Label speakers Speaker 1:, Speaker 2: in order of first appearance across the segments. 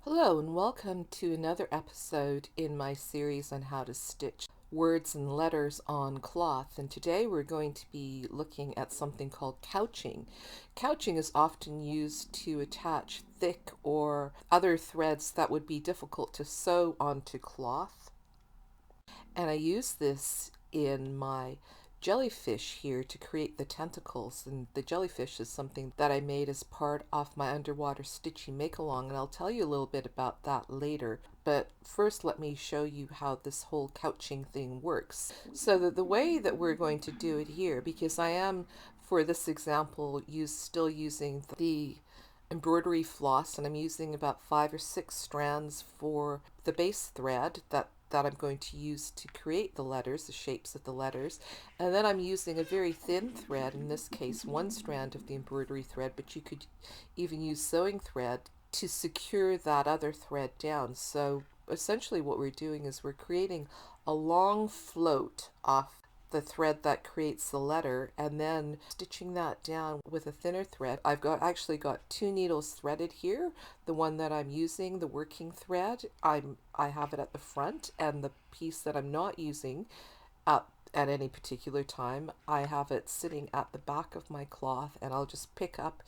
Speaker 1: Hello and welcome to another episode in my series on how to stitch words and letters on cloth. And today we're going to be looking at something called couching. Couching is often used to attach thick or other threads that would be difficult to sew onto cloth. And I use this in my jellyfish here to create the tentacles, and the jellyfish is something that I made as part of my underwater stitchy make along, and I'll tell you a little bit about that later. But first let me show you how this whole couching thing works. So the way that we're going to do it here, because I am for this example still using the embroidery floss, and I'm using about 5 or 6 strands for the base thread that I'm going to use to create the letters, the shapes of the letters. And then I'm using a very thin thread, in this case 1 strand of the embroidery thread, but you could even use sewing thread to secure that other thread down. So essentially what we're doing is we're creating a long float off the thread that creates the letter and then stitching that down with a thinner thread. Actually got 2 needles threaded here. The one that I'm using, the working thread, I have it at the front, and the piece that I'm not using at any particular time, I have it sitting at the back of my cloth, and I'll just pick up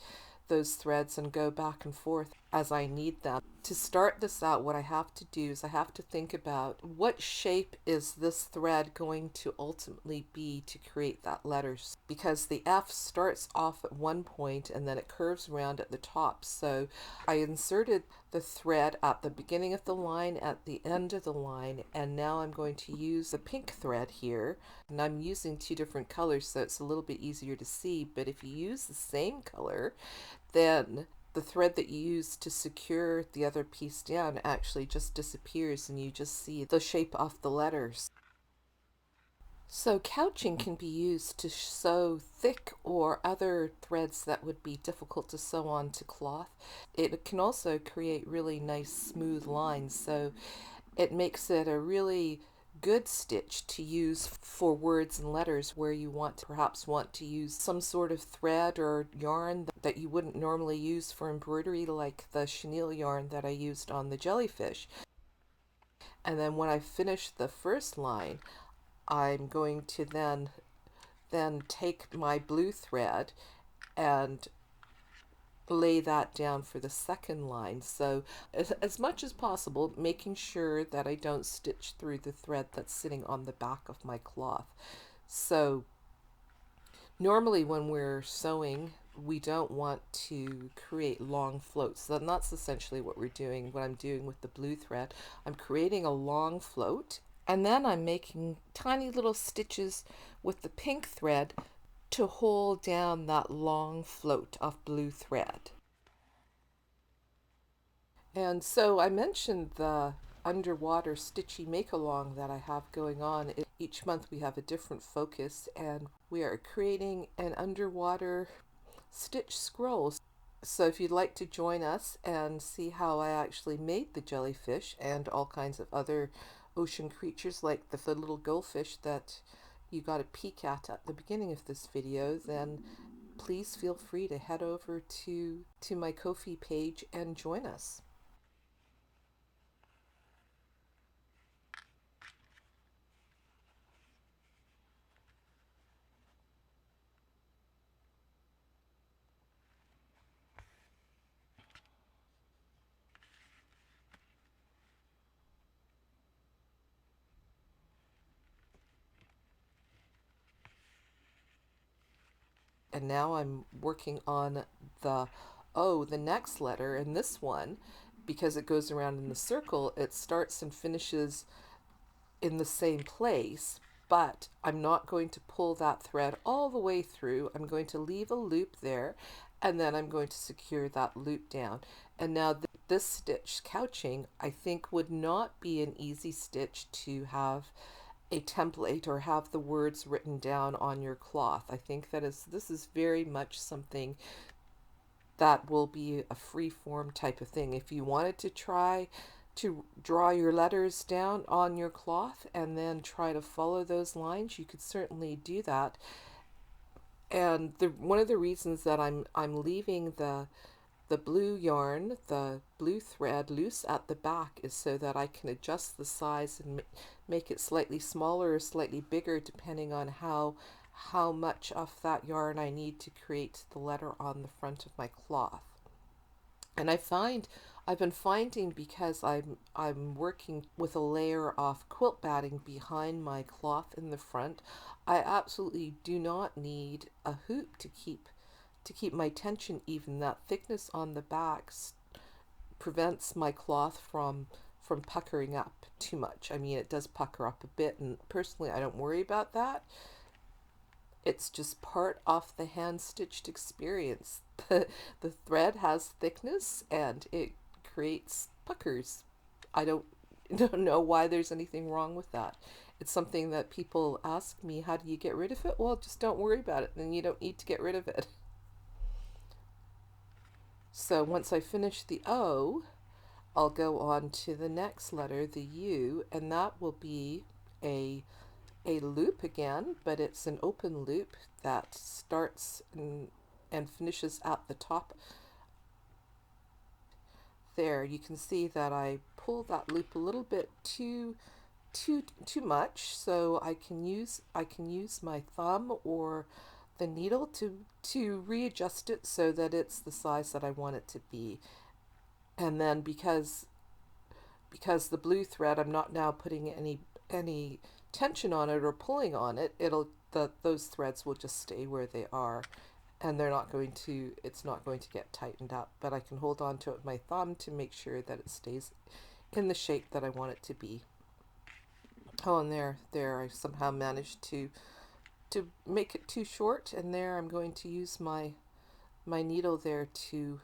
Speaker 1: those threads and go back and forth as I need them. To start this out, what I have to do is I have to think about what shape is this thread going to ultimately be to create that letter, because the F starts off at one point and then it curves around at the top. So I inserted the thread at the beginning of the line, at the end of the line, and now I'm going to use the pink thread here, and I'm using 2 different colors so it's a little bit easier to see. But if you use the same color, then the thread that you use to secure the other piece down actually just disappears and you just see the shape of the letters. So couching can be used to sew thick or other threads that would be difficult to sew onto cloth. It can also create really nice smooth lines, so it makes it a really good stitch to use for words and letters where you perhaps want to use some sort of thread or yarn that you wouldn't normally use for embroidery, like the chenille yarn that I used on the jellyfish. And then when I finish the first line, I'm going to then take my blue thread and lay that down for the second line. So as much as possible, making sure that I don't stitch through the thread that's sitting on the back of my cloth. So normally when we're sewing, we don't want to create long floats. And that's essentially what we're doing, what I'm doing with the blue thread. I'm creating a long float, and then I'm making tiny little stitches with the pink thread to hold down that long float of blue thread. And so I mentioned the underwater stitchy make along that I have going on. Each month we have a different focus, and we are creating an underwater stitch scroll. So if you'd like to join us and see how I actually made the jellyfish and all kinds of other ocean creatures like the little goldfish that you got a peek at the beginning of this video, then please feel free to head over to my Ko-fi page and join us. And now I'm working on the the next letter, and this one, because it goes around in the circle, it starts and finishes in the same place, but I'm not going to pull that thread all the way through. I'm going to leave a loop there, and then I'm going to secure that loop down. And now this stitch, couching, I think would not be an easy stitch to have a template or have the words written down on your cloth. I think this is very much something that will be a free form type of thing. If you wanted to try to draw your letters down on your cloth and then try to follow those lines, you could certainly do that. And one of the reasons that I'm leaving The blue yarn, the blue thread loose at the back is so that I can adjust the size and make it slightly smaller or slightly bigger depending on how much of that yarn I need to create the letter on the front of my cloth. And I've been finding, because I'm working with a layer of quilt batting behind my cloth in the front, I absolutely do not need a hoop to keep my tension even. That thickness on the back prevents my cloth from puckering up too much. I mean, it does pucker up a bit, and personally I don't worry about that. It's just part of the hand stitched experience. The thread has thickness and it creates puckers. I don't know why there's anything wrong with that. It's something that people ask me, how do you get rid of it? Well, just don't worry about it, then you don't need to get rid of it. So once I finish the O, I'll go on to the next letter, the U, and that will be a loop again, but it's an open loop that starts and finishes at the top. There, you can see that I pull that loop a little bit too much, so I can use my thumb or the needle to readjust it so that it's the size that I want it to be. And then because the blue thread, I'm not now putting any tension on it or pulling on it, those threads will just stay where they are, and it's not going to get tightened up, but I can hold on to it with my thumb to make sure that it stays in the shape that I want it to be. Oh, and there I somehow managed to make it too short, and there I'm going to use my needle there to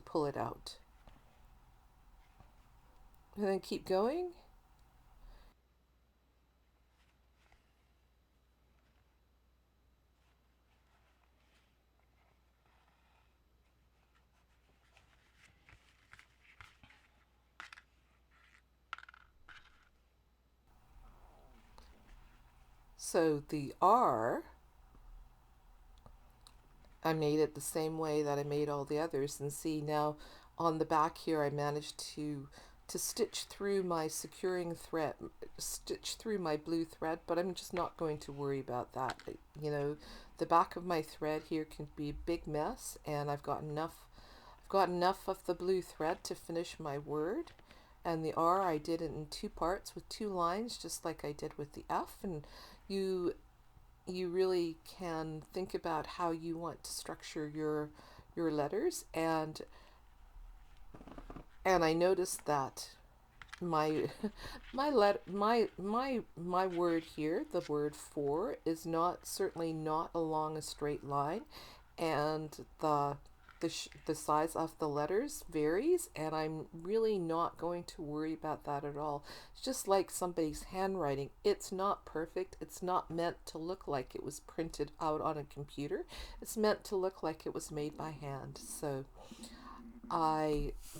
Speaker 1: pull it out. And then keep going. So the R, I made it the same way that I made all the others, and see now on the back here I managed to stitch through my securing thread, stitch through my blue thread, but I'm just not going to worry about that. You know, the back of my thread here can be a big mess, and I've got enough of the blue thread to finish my word. And the R, I did it in two parts with two lines, just like I did with the F. And you really can think about how you want to structure your letters. And I noticed that my my word here, the word for, is certainly not along a straight line, and the size of the letters varies, and I'm really not going to worry about that at all. It's just like somebody's handwriting. It's not perfect. It's not meant to look like it was printed out on a computer. It's meant to look like it was made by hand. So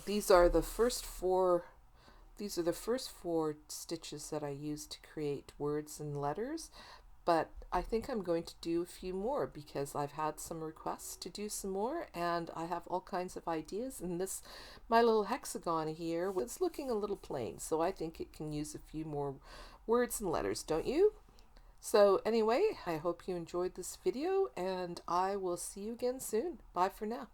Speaker 1: these are the first four stitches that I used to create words and letters, but I think I'm going to do a few more because I've had some requests to do some more, and I have all kinds of ideas, and my little hexagon here was looking a little plain, so I think it can use a few more words and letters, don't you? So anyway, I hope you enjoyed this video, and I will see you again soon. Bye for now.